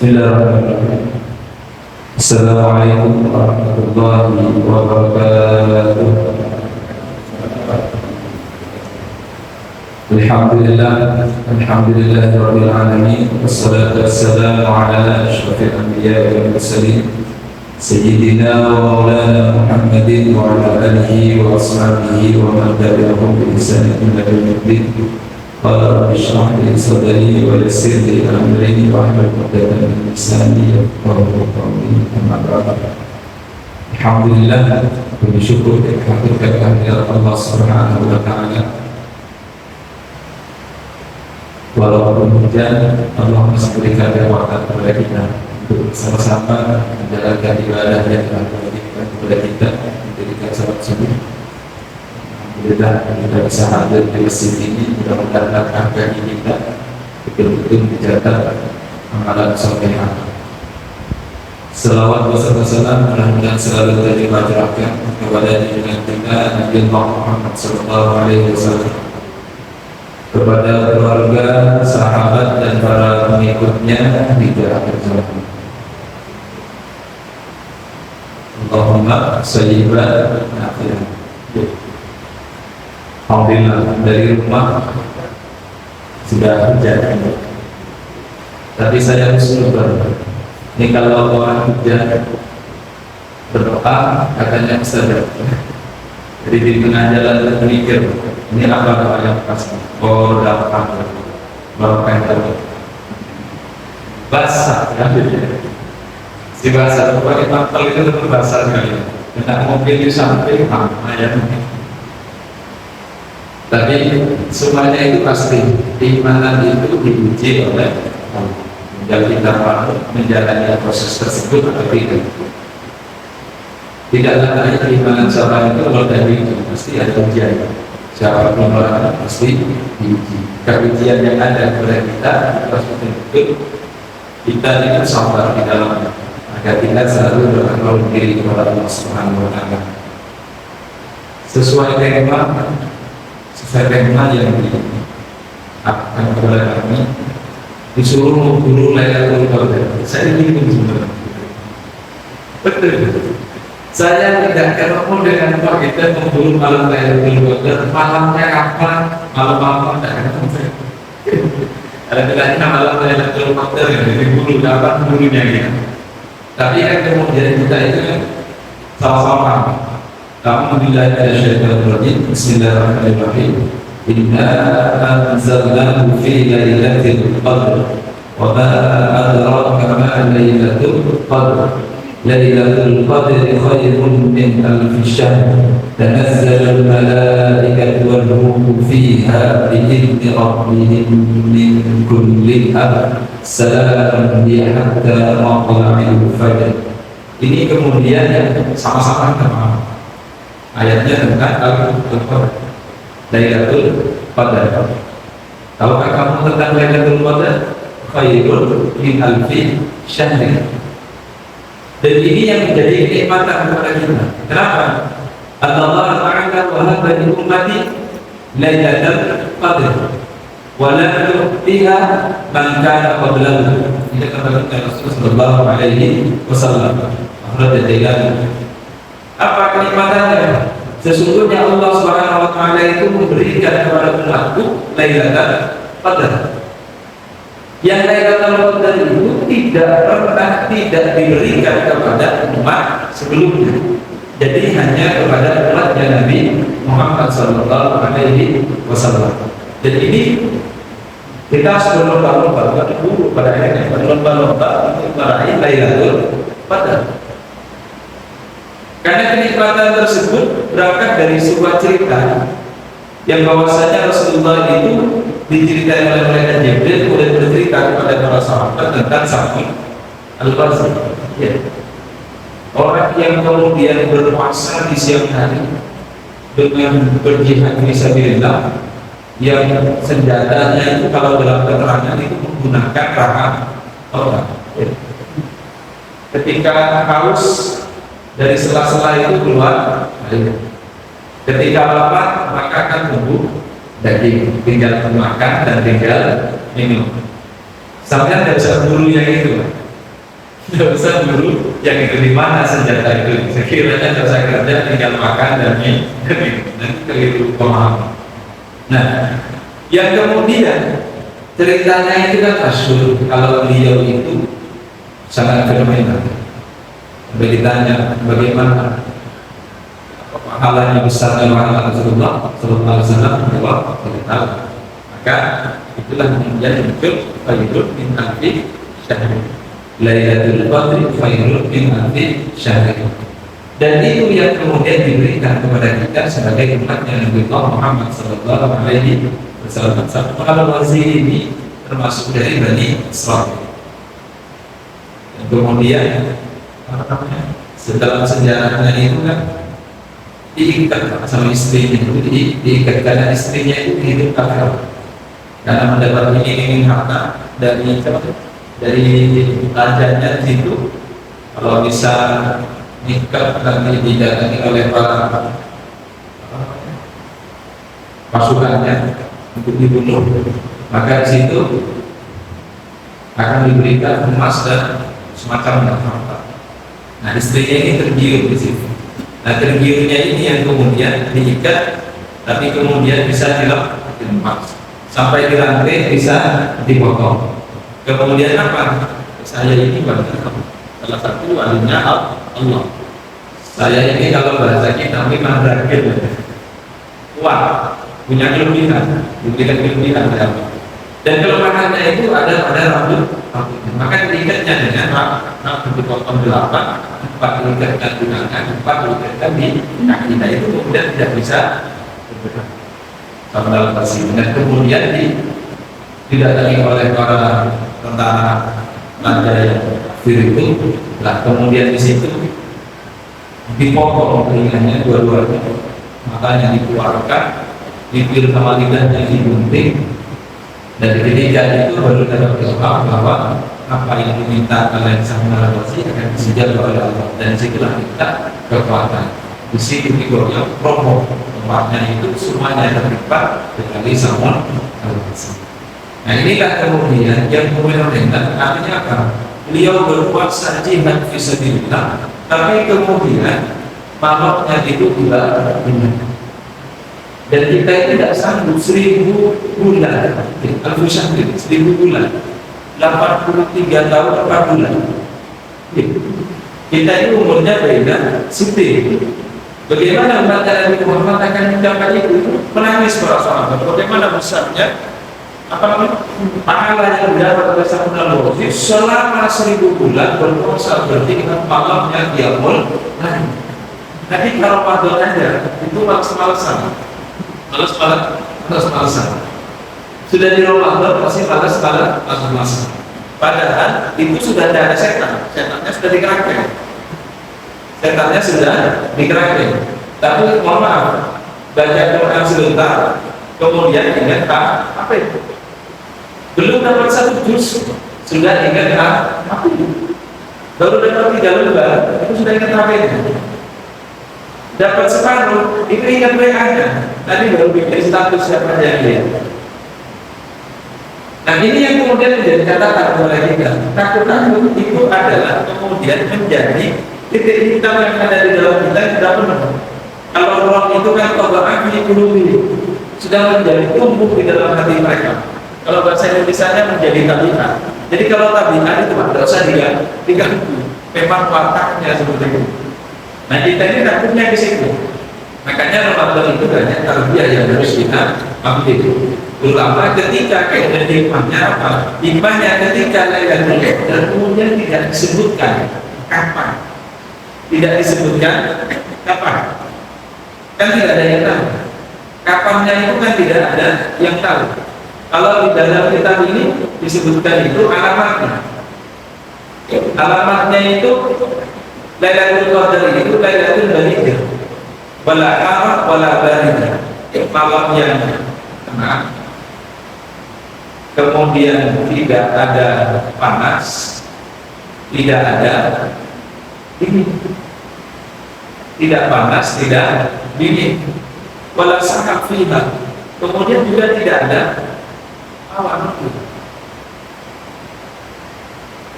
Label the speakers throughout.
Speaker 1: Bismillahirrahmanirrahim. Assalamualaikum warahmatullahi wabarakatuh. Alhamdulillahirabbil alamin. Wassalatu wassalamu ala asyrafil anbiya'i wal mursalin sayyidina wa maulana Muhammadin wa ala alihi wa ashabihi wa man tabi'ahum bi ihsanin ila yaumiddin. Qala rabbi shrah li sadri wa yassir li amri wahlul 'uqdatam min lisani yafqahu qawli. Amma ba'd. Alhamdulillah, bersyukur kehadirat Allah Subhanahu wa taala. Walaupun hujan, Allah masih berikan kekuatan kepada kita untuk sama-sama menjalankan ibadah yang telah diberikan kepada kita, menjadikan salat subuh. Alhamdulillah kita bisa hadir di masjid ini, mudah-mudahan angka kita betul-betul dicatat amalan salehah. Selawat beserta salam mudah-mudahan selalu tercurahkan kepada junjungan kita Nabi Muhammad SAW, kepada keluarga, sahabat dan para pengikutnya hingga akhir zaman. Allahumma sholli wa sallim. Alhamdulillah, dari rumah sudah hujan. Tapi saya usul ini kalau orang hujan berdoa katanya mustajab. Jadi di tengah jalan berpikir, ini apa doa yang pas? Oh, dapat barokah basah kan? Si basah pakai mantel itu tetap basah sekali. Tidak mobil di samping ayat. Tapi semuanya itu pasti keimanan itu diuji oleh Allah. Jadi kita menjalani proses tersebut atau tidak. Tidaklah hanya keimanan seorang itu kalau dari itu pasti ada ujian. Siapapun orang pasti diuji. Keujian yang ada kepada kita harus betul-betul kita ini sabar di dalamnya agar kita selalu bertakwa diri kepada Allah Subhanahu wa taala. Sesuai tema yang akan kepada kami disuruh guru Lailatul Qadar. Saya ingin sebenarnya betul. Saya tidak ketemu dengan Pak kita memburu malam Lailatul Qadar. Malamnya kapan? Malam-malam tidak ketemu. Ada malam Lailatul Qadar yang diburu kapan gurunya ya. Tapi kan kemudian kita itu sama-sama. Alhamdulillah ada syaitan rajim. Bismillahirrahmanirrahim. Inna anzalnahu fi lailatul qadr wa ma adraka ma lailatul qadr. Lailatul qadri khairun min alfi syahr. Tanazzalul malaikatu wal ruhu fiha bi'izni rabbihim min kulli amr. Salamun hiya hatta matla'il fajr. Ini kemudian yang sama-sama teman. Ayatnya tentang Lailatul Qadar. Tahukah kamu tentang Lailatul Qadar? Khairun min alfi syahr. Dan ini yang menjadi kenikmatan kepada kita. Kenapa? Allah Ta'ala wahaba li ummati Lailatul Qadar wa la yu'tiha man kana qablahu. Ini kata Rasulullah sallallahu alaihi wasallam. Apa kenikmatannya? Sesungguhnya Allah Subhanahu wa taala itu memberikan kepada umatku Lailatul Qadar. Yang Lailatul Qadar itu tidak diberikan kepada umat sebelumnya. Jadi hanya kepada umatnya Nabi Muhammad sallallahu alaihi wasallam. Dan ini kita harus berlomba-lomba pada akhirnya berlomba-lomba untuk meraih Lailatul Qadar. Karena kenikmatan tersebut berangkat dari sebuah cerita yang bahwasanya Rasulullah itu diceritakan oleh malaikat Jibril kemudian bercerita kepada para sahabat tentang Salman Al-Farsi. Ya. Orang yang kemudian berpuasa di siang hari dengan berjihad fisabilillah, yang senjatanya itu kalau dalam keterangan itu menggunakan rahmat Allah. Ya. Ketika haus dari sela-sela itu keluar air. Ketika lapar maka akan tumbuh daging, tinggal makan dan tinggal minum. Sampai tidak bisa berburu yang itu. Tidak usah dulu yang itu di mana senjata itu. Sekiranya selesai kerja tinggal makan dan minum, nanti keliru pemahaman. Nah, yang kemudian ceritanya itu kan masyhur kalau beliau itu sangat fenomenal. Beritanya bagaimana pahalanya besarnya pahala Rasulullah Sallallahu Alaihi Wasallam maka itulah kemudian muncul faidul min alfi syahr, Lailatul Qadri faidul min alfi syahr, dan itu yang kemudian diberikan kepada kita sebagai umatnya Nabi Muhammad Sallallahu Alaihi Wasallam. Kalau wazir ini termasuk dari Bani Israil. Kemudian setelah sejarahnya itu kan diikat sama istrinya, itu diikat karena istrinya itu hidup kafir karena mendapat iming-iming harta dari rajanya itu, kalau bisa nikah nanti didatangi oleh para pasukannya untuk dibunuh, maka di situ akan diberikan emas dan semacam harta. Nah, istrinya ini tergiur di situ. Nah, tergiurnya ini yang kemudian diikat, tapi kemudian bisa dilepas sampai di rantai bisa dipotong. Kemudian apa? Saya ini salah satu walinya Allah. Saya ini kalau bahasa kita memang berakhir kuat, punya kelebihan, diberikan kelebihan dari Allah. Dan kelemahannya itu ada pada rambut, maka diikatnya dengan rambut dipotong 8, 4 diikatkan di tangan, 4 diikatkan di kaki. Nah, itu kemudian tidak bisa sama pasir. Dan kemudian didatangi oleh para tentara raja yang kafir itu, lah kemudian di situ dipotong telinganya dua-duanya, matanya dikeluarkan, bibir sama lidahnya digunting. Dan ketika itu baru dapat jawab bahwa apa yang diminta oleh Sang Maha Kuasa akan disediakan oleh Allah, dan disitulah kita kekuatan. Di situ digoyang promo tempatnya itu semuanya terlibat dari Sang Maha Kuasa. Nah, inilah kemudian yang fenomenal, artinya apa? Beliau berpuasa jihad fisabilillah, tapi kemudian malaknya itu tidak benar. Dan kita itu tidak sanggup 1000 bulan, Al-Fusyahid 1000 bulan, 83 tahun 4 bulan. Kita itu umurnya beda sipil. Bagaimana umat Nabi Muhammad akan mencapai itu? Menangis para sahabat. Bagaimana besarnya pahala yang didapat oleh Sang Maha Kuasa selama 1000 bulan berpuasa, berarti dengan malamnya qiyamul lail. Tapi kalau Ramadan aja itu malas-malasan. Malas-malasan. Sudah di Ramadan masih malas-malasan. Padahal itu sudah ada setan. Setannya sudah dikerahkan. Tapi mohon maaf, baca Quran sebentar, kemudian ingat apa itu? Belum dapat 1 juz, sudah ingat apa itu? Baru dapat 3 lembar, itu sudah ingat apa itu? Dapat separuh, itu ingat WA-nya. Tadi baru bikin status siapa yang lihat. Nah, ini yang kemudian menjadi catatan oleh kita. Takut-takut itu adalah kemudian menjadi titik hitam yang ada di dalam kita yang tidak benar. Kalau roh itu kan tobakan ini sudah menjadi tumbuh di dalam hati mereka. Kalau bahasa Indonesia-nya menjadi tabiat. Jadi kalau tabiat itu tidak usah diganggu. Memang wataknya seperti itu. Nah, kita ini takutnya di situ. Makanya Ramadan itu banyak tarbiyah yang harus kita ambil. Ulama ketika kemudian hikmahnya apa? Hikmahnya ketika Lailatul Qadar kemudian tidak disebutkan kapan. Tidak disebutkan kapan. Kan tidak ada yang tahu. Kapannya itu kan tidak ada yang tahu. Kalau di dalam kitab ini disebutkan itu alamatnya. Alamatnya itu Lailatul Qadar itu Lailatul Baridah. Wala arah wala baridah. Malam yang tenang. Kemudian tidak ada panas, tidak ada dingin. Tidak panas, tidak dingin. Wala sahab fiha. Kemudian juga tidak ada awan.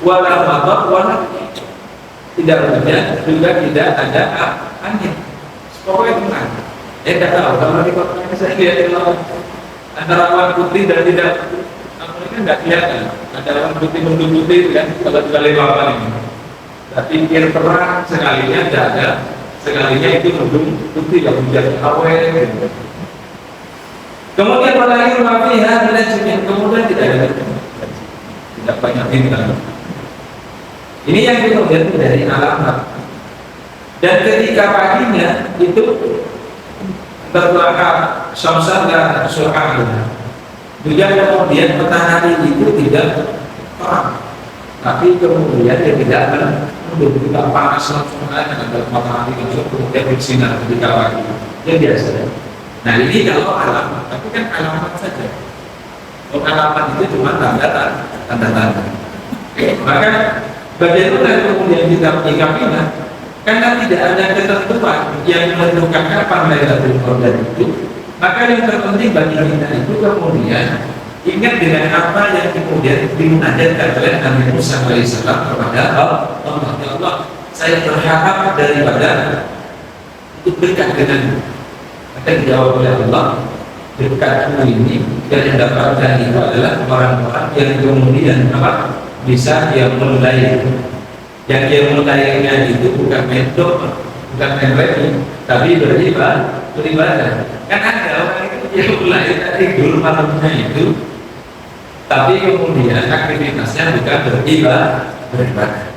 Speaker 1: Wala madad wala tidak hujan, juga tidak ada angin. Pokoknya tenang. Tidak tahu kalau di kota ini saya lihat kalau antara awan putih dan tidak, ini kan nggak kelihatan. Ada awan putih putih kan kalau di kali papan ini. Tapi kir terang sekalinya tidak ada, sekalinya itu mendung putih yang hujan awan. Kemudian pada akhir wafiha dan kemudian tidak banyak bintang. Ini yang kemudian dari alamat. Dan ketika paginya itu terbelakang syamsan dan syu'ahnya. Juga kemudian matahari itu tidak terang, tapi kemudian dia tidak mendung, tidak panas langsung ada matahari langsung kemudian bersinar ketika pagi. Yang biasa. Nah ini kalau alamat, tapi kan alamat saja. Kalau alamat itu cuma tanda-tanda. Maka bagaimana kemudian kita menyikapinya? Karena tidak ada ketentuan yang menentukan kapan Lailatul Qadar itu, maka yang terpenting bagi kita itu kemudian ingat dengan apa yang kemudian dimunajatkan oleh Nabi Musa alaihissalam kepada Allah. Ya Allah, saya berharap daripada untuk dekat denganmu. Maka dijawab oleh Allah, dekatmu ini yang mendapatkan itu adalah orang-orang yang kemudian apa? Bisa yang mulai, yang dia mulainya itu bukan medok, bukan membrek, tapi beribadah. Kan ada orang itu dia mulai tidur malamnya itu, tapi kemudian aktivitasnya bukan beribadah.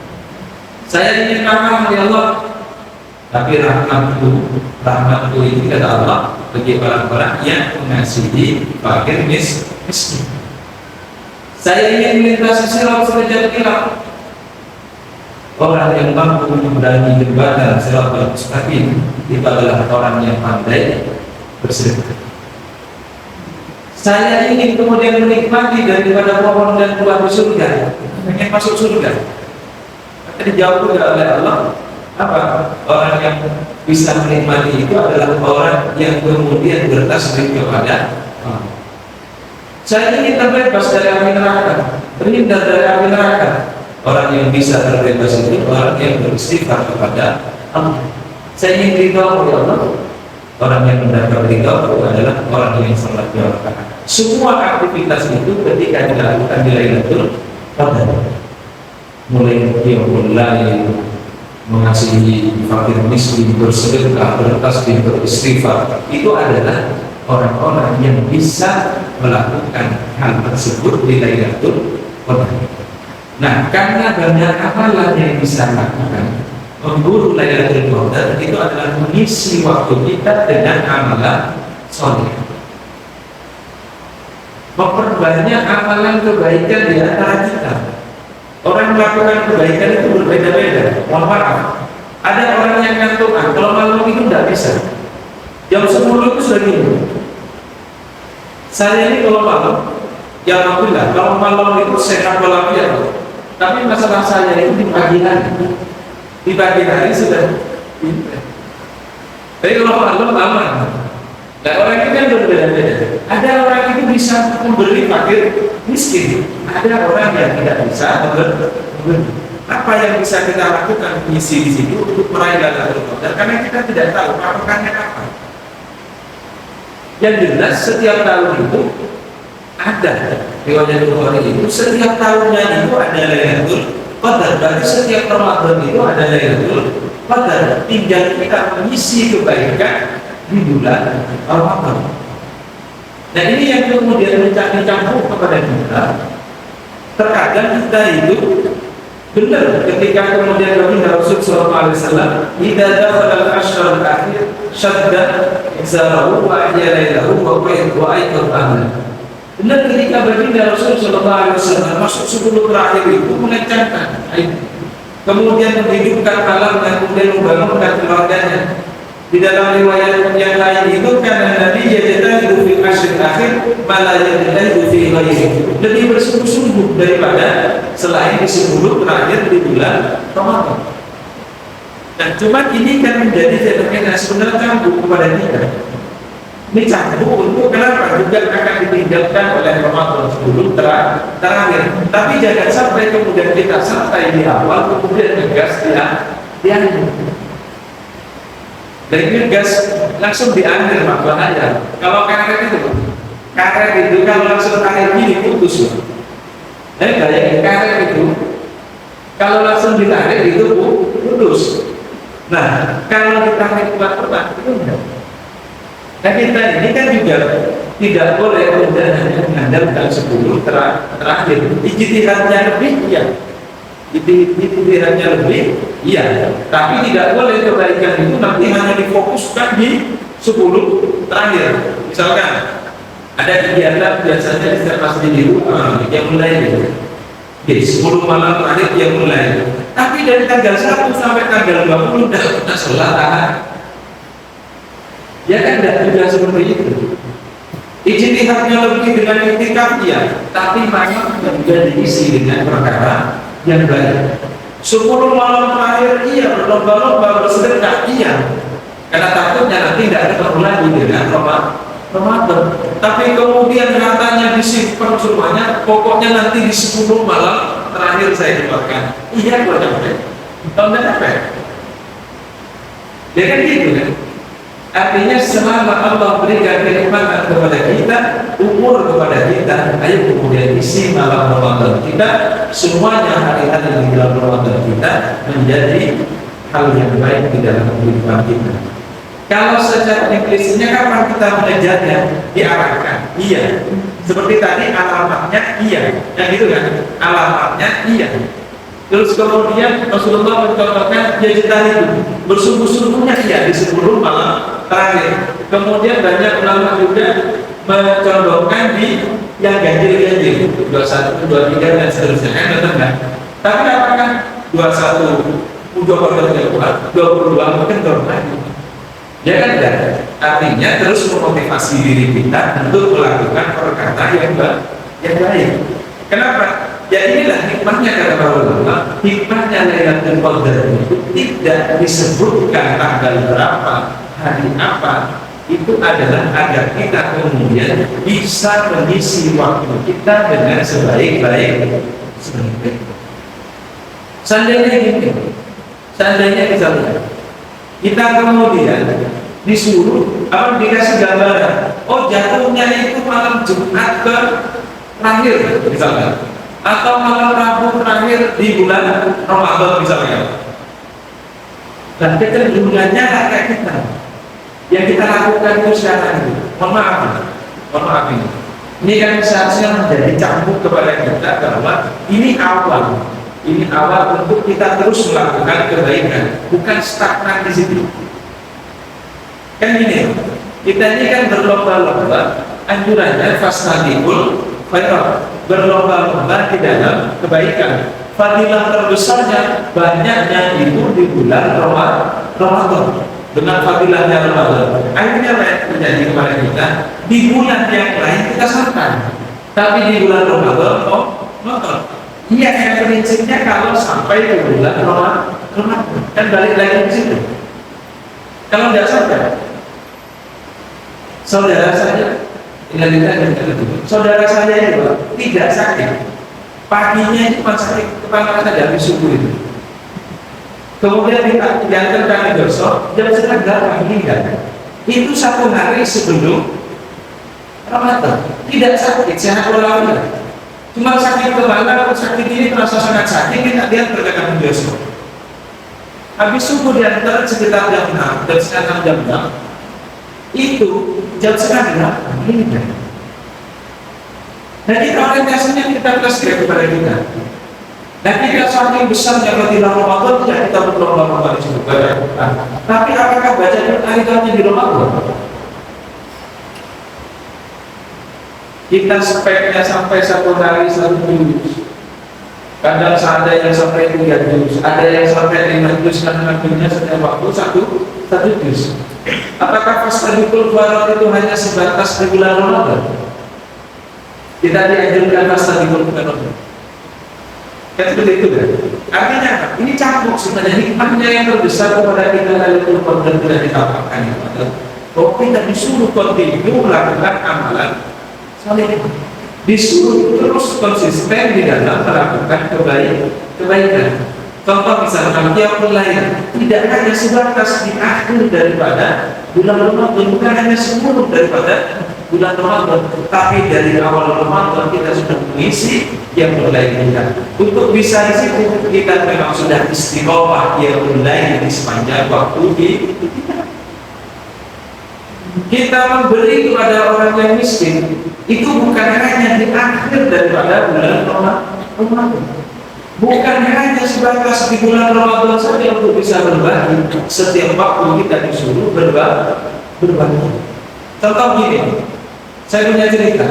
Speaker 1: Saya ingin amal ya Allah, tapi rahmatku ini kata Allah bagi orang-orang yang mengasihi fakir miskin. Saya ingin melintasi sirat sekejap kilat. Orang yang mampu menyeberangi jembatan siratal mustaqim itu adalah orang yang pandai bersedekah. Saya ingin kemudian menikmati daripada pohon dan buah di surga. Ingin masuk surga. Maka dijawab juga oleh Allah, apa? Orang yang bisa menikmati itu adalah orang yang kemudian bertasbih kepada Allah. Saya ingin terbebas dari api neraka, terhindar dari api neraka. Orang yang bisa terbebas itu orang yang beristighfar kepada Allah. Saya ingin ridho oleh Allah. Orang yang mendapat ridho adalah orang yang salat dua rakaat. Semua aktivitas itu ketika dilakukan di Lailatul Qadar, mulai qiyamul lail, mengasihi fakir miskin, bersedekah, bertasbih, beristighfar, itu adalah orang-orang yang bisa melakukan hal tersebut di Lailatul Qadar. Nah, karena banyak amalan yang bisa lakukan memburu Lailatul Qadar itu adalah mengisi waktu kita dengan amalan soleh, memperbanyak amalan kebaikan di antara kita. Orang melakukan kebaikan itu berbeda-beda. Mohon maaf, ada orang yang ngantukan kalau malam itu tidak bisa. Jam 10 itu sudah gini. Saya ini kalau malam, ya alhamdulillah, kalau malam itu sehat walafiat. Tapi masalah saya itu di pagi hari. Di pagi hari sudah. Tapi kalau malam aman. Nah, orang itu kan berbeda-beda. Ada orang itu bisa memberi fakir miskin. Ada orang yang tidak bisa memberi. Apa yang bisa kita lakukan misi di situ untuk meraih Lailatul Qadar? Karena kita tidak tahu patokannya apa. Yang jelas setiap tahun itu ada riwayat Bukhari itu setiap tahunnya itu ada Lailatul Qadar. Berarti setiap Ramadan itu ada Lailatul Qadar. Tinggal kita mengisi kebaikan di bulan Ramadan. Nah ini yang kemudian mencampur kepada kita. Terkadang kita itu benar ketika kemudian Nabi Rasul Sallallahu Alaihi Wasallam idza dakhala al-ashr al-akhir shadda izarahu wa ahyalailahu wa aiqadha ahla. Benar ketika baginda Rasul Sallallahu Alaihi Wasallam masuk 10 terakhir itu mengencangkan kemudian menghidupkan malam dan kemudian membangunkan keluarganya. Di dalam riwayat yang lain itu karena Nabi yajtahid fil ashr akhir malah yajtahid fi ghairihi, lebih bersungguh-sungguh daripada selain di 10 terakhir di bulan Ramadan. Dan cuma ini kan menjadi fenomena sebenarnya campur kepada kita. Ini canggung untuk kenapa juga akan ditinggalkan oleh Ramadan 10 terakhir. Tapi jangan sampai kemudian kita sampai di awal kemudian ngegas di akhir. Dan ngegas langsung di akhir mak bahaya. Kalau karet itu kalau langsung akhir gini putus. Bayangin karet itu kalau langsung ditarik itu putus. Nah, kalau ditarik kuat-kuat itu enggak. Nah kita ini kan juga tidak boleh kemudian hanya mengandalkan 10 terakhir. Ijtihadnya lebih, iya. Ijtihadnya lebih, iya. Tapi tidak boleh kebaikan itu nanti hanya difokuskan di 10 terakhir. Misalkan ada kegiatan biasanya di setiap masjid itu yang mulai gitu. 10 malam terakhir yang mulai. Tapi dari tanggal 1 sampai tanggal 20 tidak sholat. Ya kan tidak juga seperti itu. Ijtihadnya lebih dengan iktikaf ya, tapi malam juga diisi dengan perkara yang baik. 10 malam terakhir iya, berlomba-lomba bersedekah iya, karena takutnya nanti tidak ketemu lagi dengan Ramadan. Tapi kemudian katanya disimpan semuanya, pokoknya nanti di 10 malam terakhir saya keluarkan. Iya, gua capek. Tahu nggak capek? Ya kan gitu kan? Artinya selama Allah berikan kenikmatan kepada kita, umur kepada kita, ayo kemudian isi malam Ramadan kita, semuanya hari-hari di dalam Ramadan kita menjadi hal yang baik di dalam kehidupan kita. Kalau secara implisitnya kapan kita mengejarnya? Diarahkan, iya. Seperti tadi alamatnya iya, yang gitu kan? Alamatnya iya. Terus kemudian Rasulullah mencontohkan ya itu bersungguh-sungguhnya iya di 10 malam terakhir. Kemudian banyak ulama juga mencontohkan di yang ganjil-ganjil 21, 23 dan seterusnya kan betul kan? Tapi apakah 21 udah kuat, 22 kendor lagi? Ya kan tidak? Artinya terus memotivasi diri kita untuk melakukan perkara yang baik. Kenapa? Ya inilah hikmahnya kata para ulama. Hikmahnya Lailatul Qadar itu tidak disebutkan tanggal berapa, hari apa. Itu adalah agar kita kemudian bisa mengisi waktu kita dengan sebaik-baik. Seandainya misalnya kita kemudian disuruh dikasih gambaran, oh jatuhnya itu malam Jumat ke terakhir misalnya, atau malam Rabu terakhir di bulan Ramadan misalnya. Dan kecenderungannya kayak kita yang kita lakukan itu sekarang itu, mohon maaf ini kan seharusnya menjadi cambuk kepada kita bahwa ini awal untuk kita terus melakukan kebaikan, bukan stagnan di situ. Kan ini kita ini kan berlomba-lomba, anjurannya fastabiqul khairat, berlomba-lomba di dalam kebaikan. Fadilah terbesarnya banyaknya itu di bulan Ramadan. Dengan fadilahnya Ramadan, akhirnya menjadi kepada kita di bulan yang lain kita santai, tapi di bulan Ramadan motor. Iya, yang prinsipnya kalau sampai ke bulan Ramadan kan balik lagi ke situ. Kalau tidak sampai, saudara saya itu tidak sakit, paginya itu sakit kepala saja habis subuh itu. Kemudian diantarkan ke besok jam 9 meninggal. Itu 1 hari sebelum Ramadan. Tidak sakit, sehat walafiat. Cuma sakit kepala, sakit ini terasa sangat sakit, kita lihat berkata besok. Habis subuh diantar sekitar jam 6, jam 6. Itu jam 9 meninggal. Nah kita orientasinya kita preskrip kepada kita. Nah kita saking besarnya fadilah Ramadan tidak kita berlomba-lomba di situ baca Quran. Tapi apakah baca Quran itu hanya di Ramadan? Kita speknya sampai 1 hari 1 juz. Kadang ada yang sampai 3 juz, ada yang sampai 5 juz karena punya setiap waktu 1 juz. Apakah fastabiqul khairat itu hanya sebatas di bulan Ramadan? Kita dianjurkan fastabiqul khairat. Kan seperti itu kan? Artinya apa? Ini campur sebenarnya hikmahnya yang terbesar kepada kita Lailatul Qadar tidak ditampakkan itu adalah bahwa kita disuruh continue melakukan amalan saleh, disuruh terus konsisten di dalam melakukan kebaikan. Contoh misalnya qiyamul lail tidak hanya sebatas di akhir daripada bulan Ramadan, bukan hanya seluruh daripada bulan Ramadan, tapi dari awal Ramadan kita sudah mengisi qiyamul lail kita. Untuk bisa di situ kita memang sudah istiqomah qiyamul lail di sepanjang waktu kita memberi kepada orang yang miskin. Itu bukan hanya di akhir daripada bulan Ramadan, bukan hanya sebatas di bulan Ramadan saja untuk bisa berbagi. Setiap waktu kita disuruh berbagi. Contoh gini, saya punya cerita.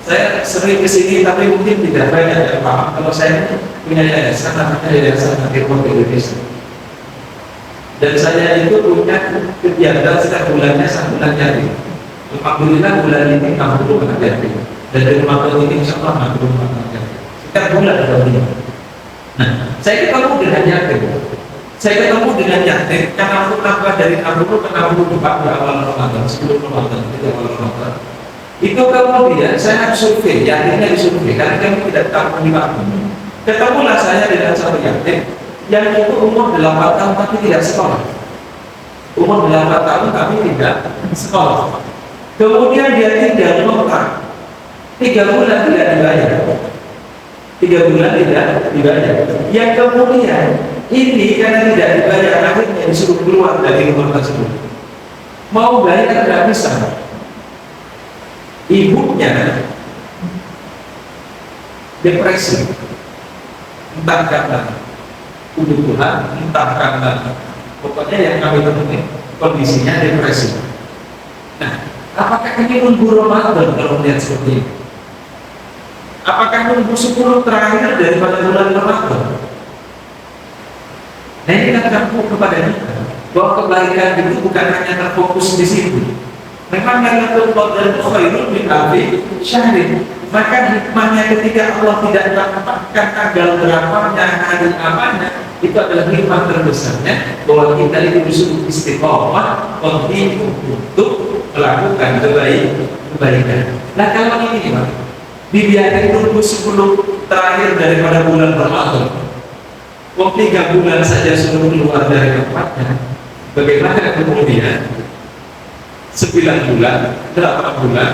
Speaker 1: Saya sering kesini tapi mungkin tidak banyak yang paham. Kalau saya punya yayasan namanya Yayasan Anti-Korupsi Indonesia, dan saya itu punya kegiatan setiap bulannya bulan yatim. Alhamdulillah bulan ini 60 anak yatim, dan dari Ramadan ini insya Allah 60 anak yatim. Setiap bulan ada ini. Nah, saya ketemu dengan yatim. Saya ketemu dengan yatim karena aku tambah dari 60 ke 64 di awal Ramadan, 10 Ramadan, di awal Ramadan. Itu kemudian saya survei, yatimnya disurvei karena kami tidak tahu di mana. Ketemulah saya dengan satu yatim yang itu umur 8 tahun tapi tidak sekolah. Umur 8 tahun tapi tidak sekolah. Kemudian dia tinggal ngontrak 3 bulan tidak dibayar. 3 bulan tidak dibayar. Yang kemudian ini karena tidak dibayar akhirnya disuruh keluar dari rumah tersebut. Mau bayar tidak bisa. Ibunya depresi, entah karena kebutuhan, entah karena pokoknya yang kami temui kondisinya depresi. Nah, apakah ini nunggu Ramadan kalau melihat seperti ini? Apakah nunggu 10 terakhir daripada bulan Ramadan? Nah, ini kan terfokus kepada kita bahwa kebaikan itu bukan hanya terfokus di situ. Memang Lailatul Qadar itu khairun min alfi syahrin. Maka hikmahnya ketika Allah tidak menetapkan tanggal berapanya, hari apanya, itu adalah hikmah terbesarnya bahwa kita itu disuruh istiqomah continue untuk melakukan kebaikan. Nah, kalau ini Pak, dibiarkan tunggu 10 terakhir daripada bulan Ramadan, 3 bulan saja sudah keluar dari tempatnya, bagaimana kemudian 9 bulan, 8 bulan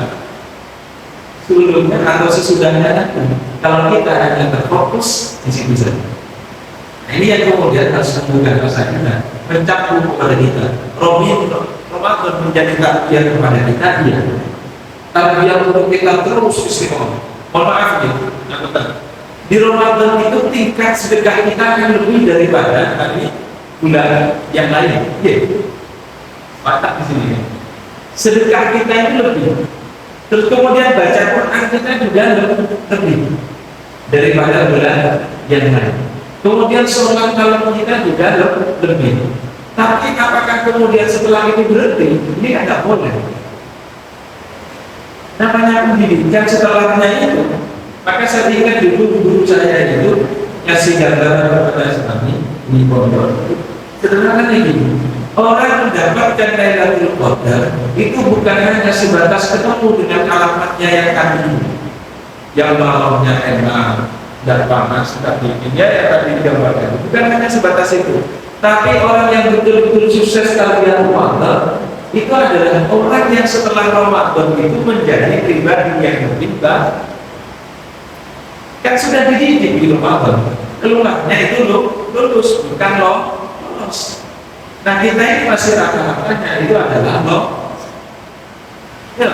Speaker 1: sebelumnya atau sesudahnya? Kalau kita hanya terfokus di situ saja. Nah, ini yang kemudian harus membuka rasa kita, mencakup kepada kita. Ramadan menjadi takdir kepada kita, iya. Takdir untuk kita terus istiqomah. Mohon maaf ya, di Ramadan itu tingkat sedekah kita akan lebih daripada tadi bulan yang lain. Iya, mantap di sini. Sedekah kita itu lebih. Terus kemudian baca Quran kita juga lebih daripada bulan yang lain. Kemudian sholat malam kita juga lebih. Tapi apakah kemudian setelah itu berhenti? Ini tidak boleh. Namanya pendidikan setelahnya itu. Maka saya ingat dulu guru saya itu kasih gambaran kepada kami di pondok. Sederhana ini, orang mendapatkan Lailatul Qadar itu bukan hanya sebatas ketemu dengan alamatnya yang tadi, yang malamnya enak dan panas, tapi ini yang tadi digambarkan. Bukan hanya sebatas itu. Tapi orang yang betul-betul sukses kalian Ramadan itu adalah orang yang setelah Ramadan itu menjadi pribadi yang lebih baik. Kan sudah dididik di Ramadan, keluarnya itu lulus, bukan lolos. Nah, kita ini masih rata-ratanya itu adalah lolos. Ya.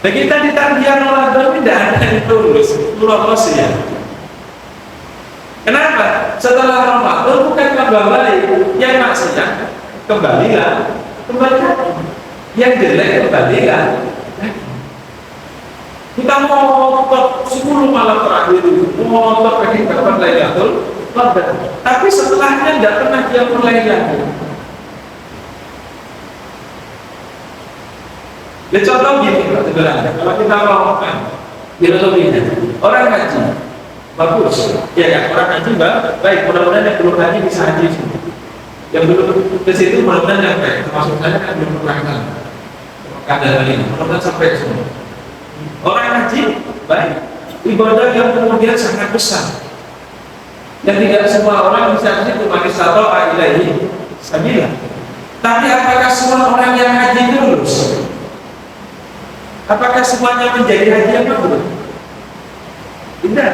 Speaker 1: Nah, kita di tarbiyah Ramadan tidak ada yang lolos ya. Kenapa? Setelah Ramadan bukan tambah baik, yang maksudnya kembalilah, yang jelek kembalilah. Kita mau top 10 malam terakhir itu, mau top pengen dapat Lailatul Qadar, tapi setelahnya tidak pernah dia mulai lagi. Ya, contoh gini, sederhana. Kalau kita mau filosofinya, orang haji bagus, ya kan? Orang haji baik, mudah-mudahan yang belum haji bisa haji. Yang belum ke situ mudah-mudahan sampai, termasuk saya kan belum pernah kan kadar ini, mudah-mudahan sampai semua. Orang haji baik, ibadah yang kemudian sangat besar. Dan tidak semua orang bisa haji cuma istata'a ilaihi sabila. Tapi apakah semua orang yang haji itu lulus? Apakah semuanya menjadi haji yang mabrur? Tidak.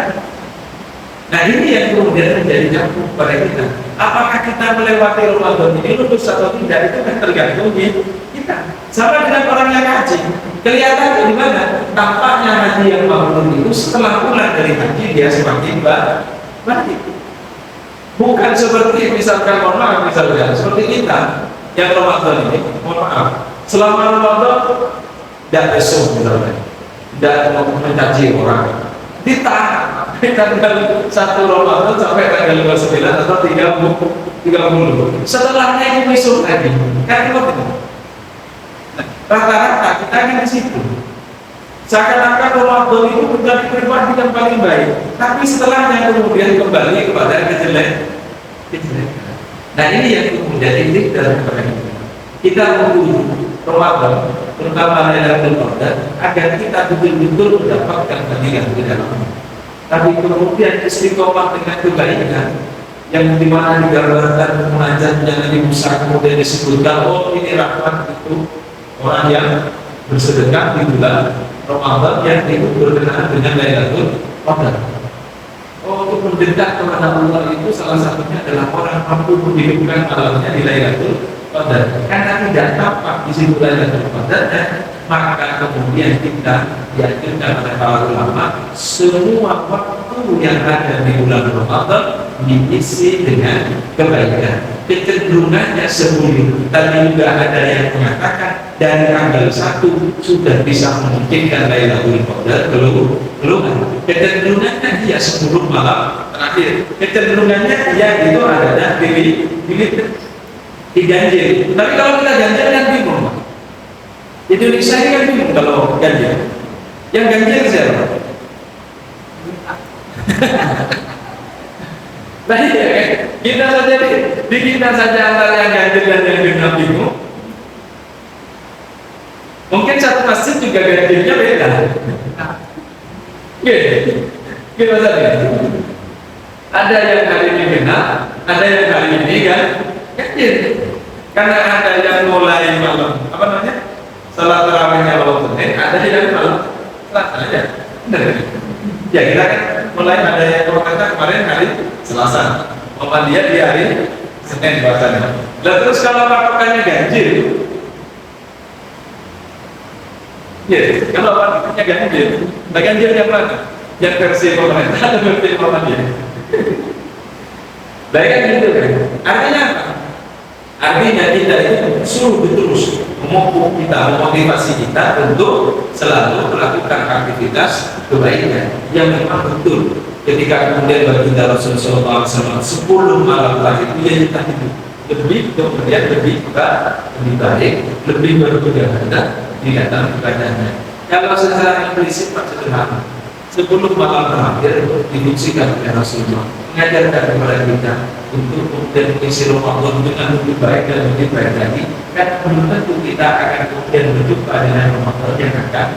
Speaker 1: Nah ini yang kemudian menjadi campur pada kita. Apakah kita melewati Ramadan ini lulus atau tidak, itu kan tergantung kita. Sama dengan orang yang haji. Kelihatan di mana? Tampaknya haji yang mabrur itu setelah pulang dari haji dia semakin baik. Bukan seperti misalkan misalkan seperti kita yang Ramadan ini, mohon maaf, selama Ramadan tidak besok misalnya, tidak mencaci orang, ditahan tanggal 1 Ramadan sampai tanggal 29 atau 30. Setelahnya itu besok lagi, kan itu. Rata-rata kita kan di situ. Seakan-akan Ramadan itu menjadi pribadi yang paling baik, tapi setelahnya kemudian kembali kepada kejelekan. Nah ini yang kemudian inti dalam kita menuju Ramadan, terutama Lailatul Qadar, agar kita betul-betul mendapatkan fadilah di dalamnya. Tapi kemudian istiqomah dengan kebaikan yang dimana digambarkan munajatnya Nabi Musa, kemudian disebutkan ini rahmat itu orang yang bersedekah di bulan Ramadan yang itu berkenaan dengan Lailatul Qadar. Untuk mendekat kepada Allah itu salah satunya adalah orang mampu menghidupkan malamnya di Lailatul Qadar. Karena tidak tampak di situ Lailatul Qadar, maka kemudian kita dianjurkan oleh para ulama semua waktu yang ada di bulan Ramadan diisi dengan kebaikan. Kecenderungannya sebelum tadi juga ada yang mengatakan dari tanggal 1 sudah bisa memungkinkan Lailatul Qadar keluar. Kecenderungannya dia 10 malam terakhir. Kecenderungannya dia itu adalah diganjil. Tapi kalau kita ganjil kan bingung. Indonesia ini kan bingung kalau ganjil. Yang ganjil siapa? Nah iya kan? Kita saja di kita saja antara yang ganjil dan yang genap bingung. Mungkin satu masjid juga ganjilnya beda. Kita saja. Ada yang hari ini genap, ada yang hari ini kan ganjil. Karena ada yang mulai malam, apa namanya? Salat tarawihnya malam Senin, ada yang malam Selasa aja. Ya kita kan mulai ada yang kata kemarin hari Selasa, dia di hari Senin bahasanya. Lalu terus kalau patokannya ganjil, ya kalau patokannya ganjil, nah ganjil yang mana? Yang versi pemerintah atau versi Muhammadiyah? Baik kan gitu kan? Artinya apa? Artinya kita itu suruh terus memupuk kita, memotivasi kita untuk selalu melakukan aktivitas kebaikan yang memang betul. Ketika kemudian baginda Rasulullah SAW 10 malam terakhir itu kita hidup lebih kemudian lebih baik, lebih berpegangan di dalam ibadahnya. Kalau secara implisit Pak sederhana, 10 malam terakhir didistribusikan oleh Rasulullah mengajarkan kepada kita untuk kemudian mengisi Ramadan dengan lebih baik dan lebih baik lagi. Kan belum tentu kita akan kemudian berjumpa dengan Ramadan yang akan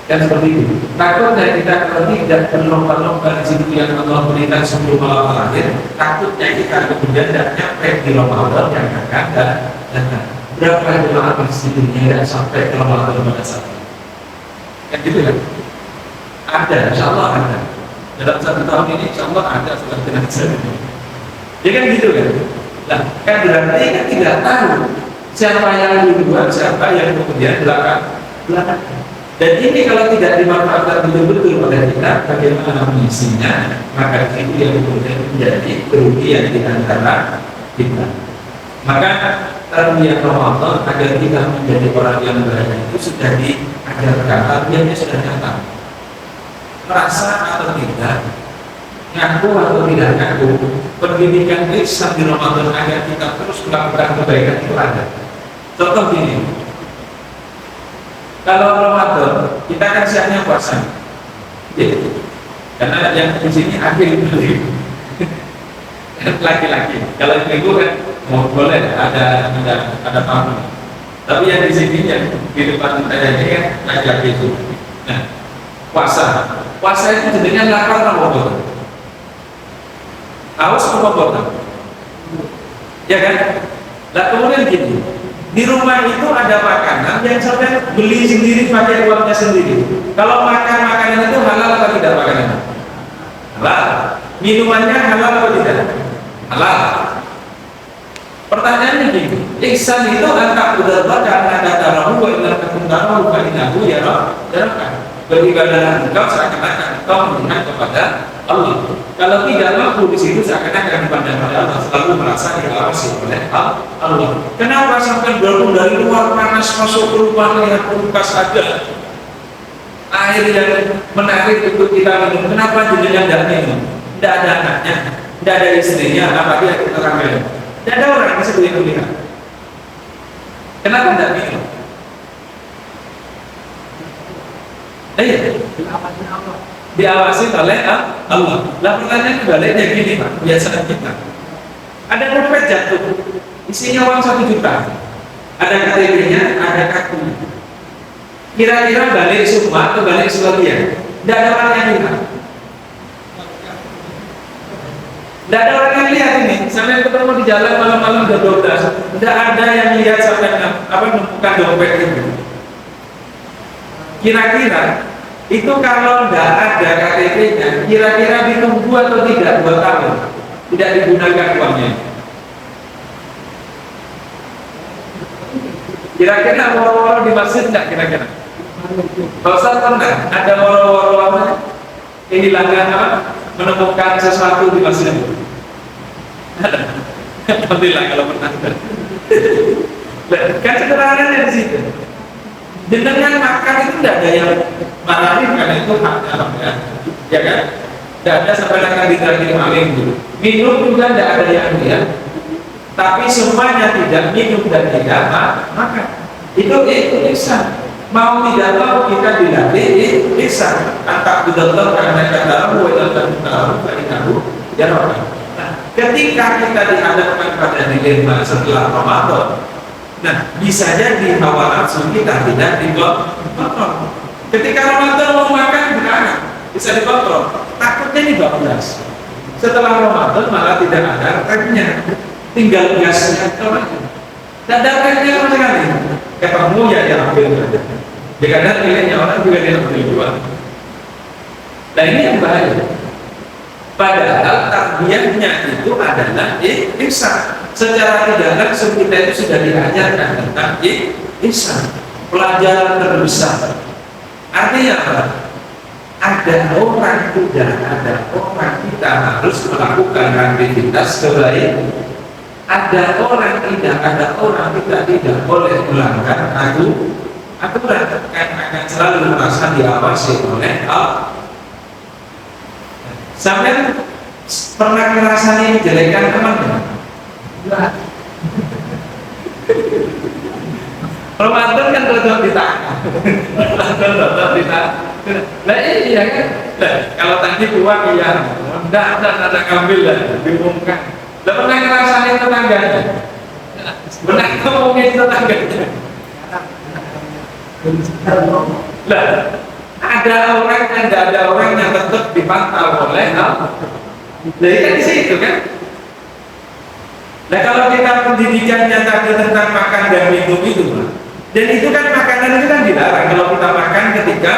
Speaker 1: kan seperti itu. Takutnya kita kalau tidak berlomba-lomba di situ yang Allah berikan 10 malam terakhir, takutnya kita kemudian tidak nyampe di Ramadan yang akan datang. Berapa jemaah masjidnya yang sampai ke Ramadan pada saat ini? Kan gitu kan? Ada, insya Allah ada. Dalam 1 tahun ini insya Allah ada sholat jenazah. Ya kan gitu kan? Nah, kan berarti kan tidak tahu siapa yang duluan, siapa yang kemudian belakang. Dan ini kalau tidak dimanfaatkan betul-betul oleh kita, bagaimana mengisinya? Maka itu yang kemudian menjadi kerugian di antara kita. Maka tarbiyah Ramadan agar kita menjadi orang yang baik itu sudah diajarkan, tarbiyahnya sudah datang. Merasa atau tidak, ngaku atau tidak ngaku, pendidikan Islam di Ramadan agar kita terus melakukan kebaikan itu ada. Contoh gini, kalau Ramadan kita kan siangnya puasa, karena yang di sini akhir laki-laki. Kalau ibu kan mau boleh ada tamu. Tapi yang di sini yang di depan saya ini kan laki-laki itu. Nah, puasa itu jadinya lapar apa bodoh? Haus apa bodoh? Ya kan? Nah kemudian gini, di rumah itu ada makanan yang sampai beli sendiri pakai uangnya sendiri. Kalau makan makanan itu halal atau tidak makanannya? Halal. Minumannya halal atau tidak? Halal. Pertanyaannya gini, ihsan itu antara berdoa karena kata Rabu wa ilah kekuntahu fa'inahu ya Rabb. Beribadah engkau seakan-akan engkau mengingat kepada Allah. Kalau tidak mampu di situ seakan-akan pandang pada Allah, selalu merasa diawasi oleh Allah. Kenapa sampai berlalu dari luar panas masuk ke rumah lihat kulkas ada air yang menarik untuk kita minum? Kenapa jenengan tidak minum? Tidak ada anaknya, tidak ada istrinya, apa dia orang minum? Tidak ada orang yang bisa melihat. Kenapa tidak minum? Diawasi oleh Allah. Lah pertanyaan kebaliknya gini Pak, biasa kita. Ada dompet jatuh, isinya uang 1 juta. Ada KTP-nya, ada kartunya. Kira-kira balik semua atau balik sebagian? Tidak ada orang yang lihat. Tidak ada orang yang lihat ini. Sampai ketemu di jalan malam-malam udah 12. Tidak ada yang lihat sampai menemukan dompet itu. Kira-kira itu kalau tidak ada KTP-nya, kira-kira ditunggu atau tidak 2 tahun tidak digunakan uangnya? Kira-kira woro-woro di masjid tidak kira-kira? Kalau saya pernah ada woro-woro apa? Kehilangan apa? Menemukan sesuatu di masjid. Alhamdulillah kalau pernah. Kan sederhananya di situ. Dengan makan itu tidak ada yang marahin karena itu haknya ya, ya kan? Tidak ada sampai akan ditagih maling dulu. Minum juga tidak ada yang lihat. Tapi semuanya tidak minum dan tidak makan. Itu ihsan. Mau tidak mau kita dilatih ihsan. Antak betul karena kata Allah ya Rabbi. Nah, ketika kita dihadapkan pada dilema setelah Ramadan, nah, bisa jadi hawa nafsu kita tidak dikontrol. Ketika Ramadan mau makan gimana? Bisa dikontrol. Takutnya ini bablas. Setelah Ramadan malah tidak ada remnya, tinggal gasnya aja. Tidak ada remnya sama sekali. Ketemu ya diambil. Kadang pilihnya orang juga diambil dua. Nah ini yang bahaya. Padahal takbiyahnya itu adalah ihsan. Secara tidak langsung kita itu sudah diajarkan tentang ihsan, pelajaran terbesar. Artinya apa? Ada orang tidak ada orang kita harus melakukan aktivitas kebaikan. Ada orang tidak ada orang kita tidak boleh melanggar aturan, karena akan selalu merasa diawasi oleh Allah. Sampai pernah ngerasain jelekan teman-teman? Ramadan kan tetap ditahan. Ramadan tetap ditahan. Nah iya kan? Nah, kalau tadi keluar iya, tidak ada ngambil lah, diumumkan. Tidak pernah ngerasain tetangganya. Pernah ngomongin tetangganya. Lah, ada orang dan tidak ada orang yang tetap dipantau oleh Allah. Jadi kan di situ kan. Nah kalau kita pendidikannya tadi tentang makan dan minum itu, dan itu kan makanan itu kan dilarang kalau kita makan ketika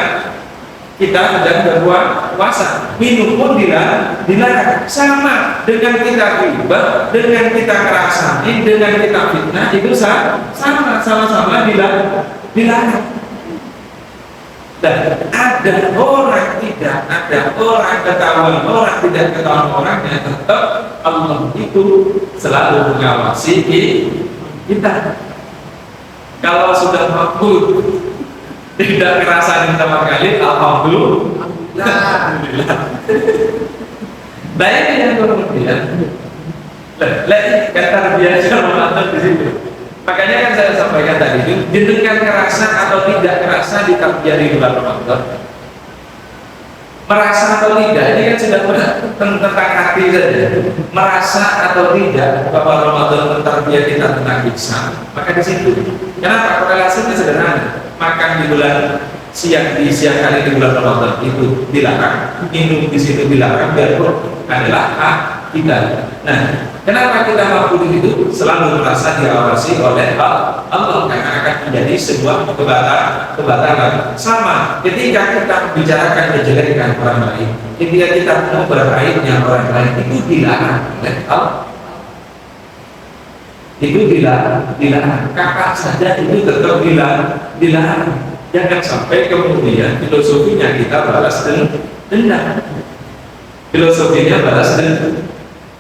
Speaker 1: kita sedang berpuasa, minum pun dilarang. Sama dengan kita riba, dengan kita kerasani, dengan kita fitnah itu sama-sama dilarang. Dan ada orang tidak ada orang ketahuan orang tidak ketahuan orang yang tetap Allah itu selalu mengawasi kita. Kalau sudah mampu tidak ngerasain sama kali, alhamdulillah. Nah ini yang kemudian kata biasa Ramadan di situ. Makanya kan saya sampaikan tadi itu jenengan kerasa atau tidak kerasa di takbir di bulan Ramadan. Merasa atau tidak, ini kan sudah tentang hati saja. Merasa atau tidak bahwa Ramadan mentarbiah kita tentang ihsan, maka di situ. Kenapa? Korelasinya sederhana. Makan di bulan siang hari di bulan Ramadan itu dilarang, minum di situ dilarang, biarpun adalah hak kita. Nah, kenapa kita mampu itu? Selalu merasa diawasi oleh Allah, karena akan menjadi sebuah kebatalan. Sama ketika kita bicarakan kejelekan orang lain, ketika kita memperbaiknya orang lain, itu dilarang oleh Allah. Itu dilarang. Kakak saja itu tetap dilarang. Jangan sampai kemudian filosofinya kita balas dendam. Filosofinya balas dendam.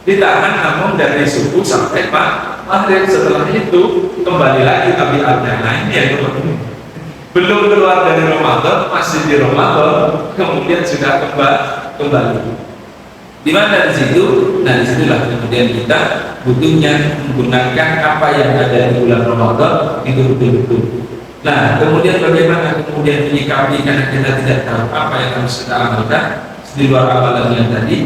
Speaker 1: Ditahan namun dari subuh sampai maghrib. Setelah itu kembali lagi tabiatnya. Nah ini yang belum keluar dari Ramadan, masih di Ramadan, kemudian sudah kembali. Di mana di situ? Nah disitulah kemudian kita butuhnya menggunakan apa yang ada di bulan Ramadan itu betul-betul. Nah kemudian bagaimana kemudian menyikapi karena kita tidak tahu apa yang harus kita amalkan di luar amalan yang tadi.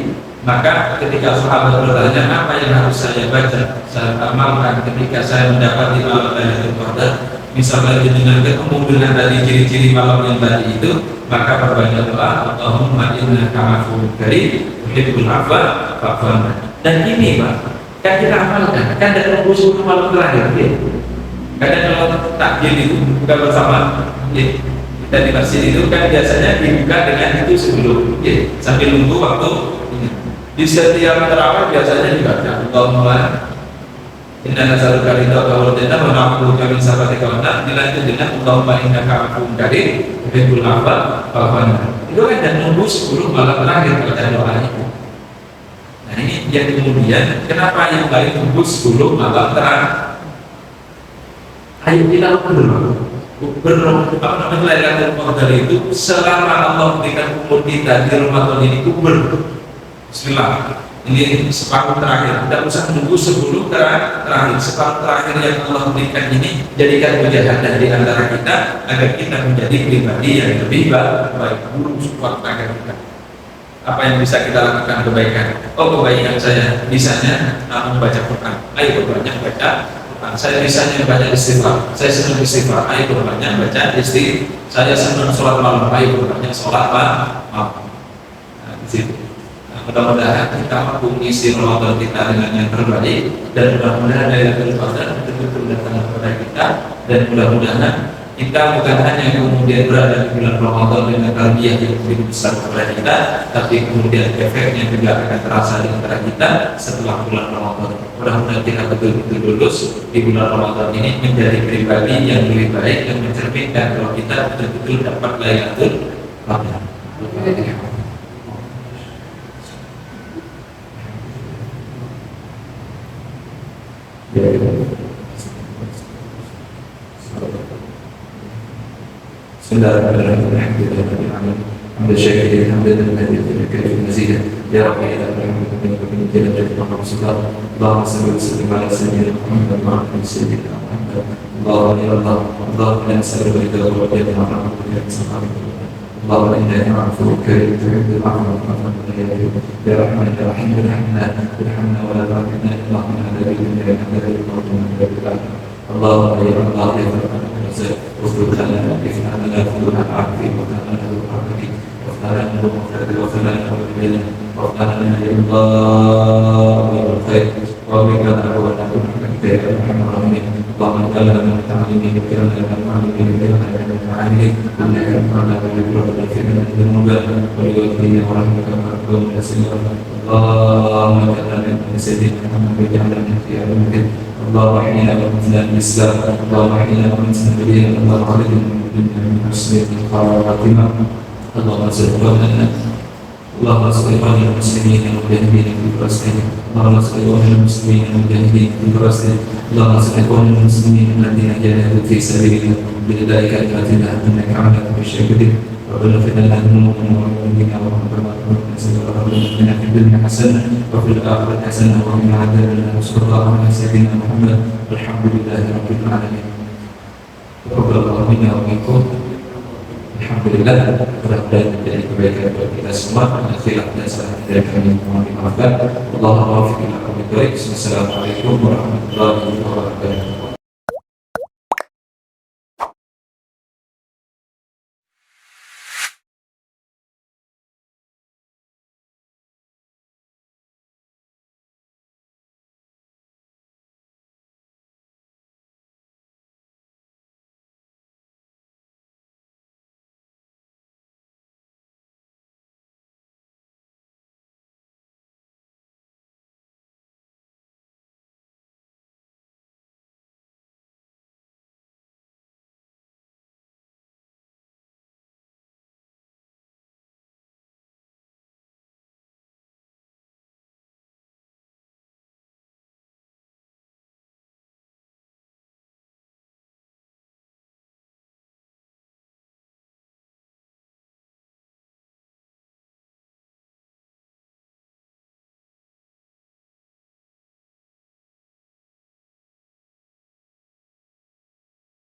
Speaker 1: Maka ketika sahabat bertanya apa yang harus saya baca, saya amalkan ketika saya mendapati malam Lailatul Qadar, misalnya dengan ketemu dengan tadi ciri-ciri malam yang tadi itu, maka perbanyak doa, Allahumma innaka afuwwun karim tuhibbul afwa fa'fu anna. Dan ini Pak, kan kita amalkan, kan ada 10 malam terakhir ya. Kadang kalau takjil itu buka bersama ya. Kita di masjid itu kan biasanya dibuka dengan itu sebelum ya, sambil nunggu waktu ini. Di setiap terawih biasanya dibaca Allahumma inna nas'aluka ridhaka wal jannah wa na'udzu bika min sakhatika wan nar, dilanjut dengan Allahumma innaka afuwwun karim tuhibbul afwa fa'fu anna. Itu kan dan nunggu 10 malam terakhir baca doa itu. Nah ini yang kemudian kenapa yang baik nunggu 10 malam terakhir? Ayo kita Lailatul Qadar itu selama Allah berikan umur kita di Ramadan ini Bismillah. Ini separuh terakhir. Tidak usah menunggu 10 terakhir. Separuh terakhir yang Allah berikan ini jadikan mujahadah di antara kita agar kita menjadi pribadi yang lebih baik. Guru support agar kita. Apa yang bisa kita lakukan kebaikan? Oh kebaikan saya bisanya membaca Quran. Ayo banyak baca. Saya bisanya baca istighfar, saya senang istighfar, ayo banyak baca istighfar. Saya senang sholat malam, ayo banyak sholat malam. Nah, di situ. Nah, mudah-mudahan kita mampu mengisi Ramadan kita dengan yang terbaik, dan mudah-mudahan Lailatul Qadar betul-betul datang kepada kita, dan mudah-mudahan kita bukan hanya kemudian berada di bulan Ramadan dengan tarbiyah yang lebih besar kepada kita, tapi kemudian efeknya juga akan terasa di antara kita setelah bulan Ramadan. Mudah-mudahan kita betul-betul lulus di bulan Ramadan ini menjadi pribadi yang lebih baik, yang mencerminkan kalau kita betul-betul dapat Lailatul Qadar. Bismillahirrahmanirrahim. Hamdan syakirin, hamdan lillahi wa mazidah. Ya Rabbi ila rahmatika wa jannati rahmatika. Allahumma salli wa sallim ala sayyidina Muhammad wa ala sayyidina Muhammad. Allahumma ya Allah, Allahumma la nas'aluka ridha wa jannata rahmatika wa sahabika. Allahumma innaka afuwwun karim tuhibbul afwa fa'fu anna. Ya Rahman ya Rahim irhamna wa la tahrimna. Allahumma ala nabiyyina Muhammadin wa ala alihi. Allahumma ya Allah ya Rahman واغفر لنا افتح لنا فتوح العافيه وافتح لنا برحمتك وافتح لنا بمغفرتك واغفر لنا وبالجنه وافتح لنا يا الله بالخير وبك نحو ونحو بك يا ارحم الراحمين. اللهم اجعلنا من المتعلمين واجعلنا من المعلمين واجعلنا من المعلمين انك انت الغفور الرحيم من الذنوب وليؤتينا ورحمتك ورحمه من السنين. اللهم اجعلنا من سيدنا محمد واجعلنا من خيار المسلمين. اللهم احينا ومتنا بالاسلام. اللهم احينا ومتنا بالدين. اللهم اخرجنا من الدنيا من حسنة الخاتمة. اللهم اصلح لنا اللهم اصلح لنا المسلمين والمجاهدين في فلسطين. اللهم اصلح لنا المسلمين والمجاهدين في فلسطين. اللهم اصلح لنا المسلمين الذين جاهدوا في سبيلك بإداء كلماتنا انك على كل شيء قدير. ربنا اغفر لنا ذنوبنا وذنوبنا وارحمنا ربنا في الدنيا حسنة وفي الآخرة حسنة وقنا عذاب النار. صلى الله على سيدنا محمد. الحمد لله رب العالمين. تقبل الله منا ومنكم. الحمد لله رب العالمين. kebaikan buat kita semua. Khilaf dan salah dari kami mohon dimaafkan. Allahumma waffiqna. Assalamualaikum warahmatullahi wabarakatuh.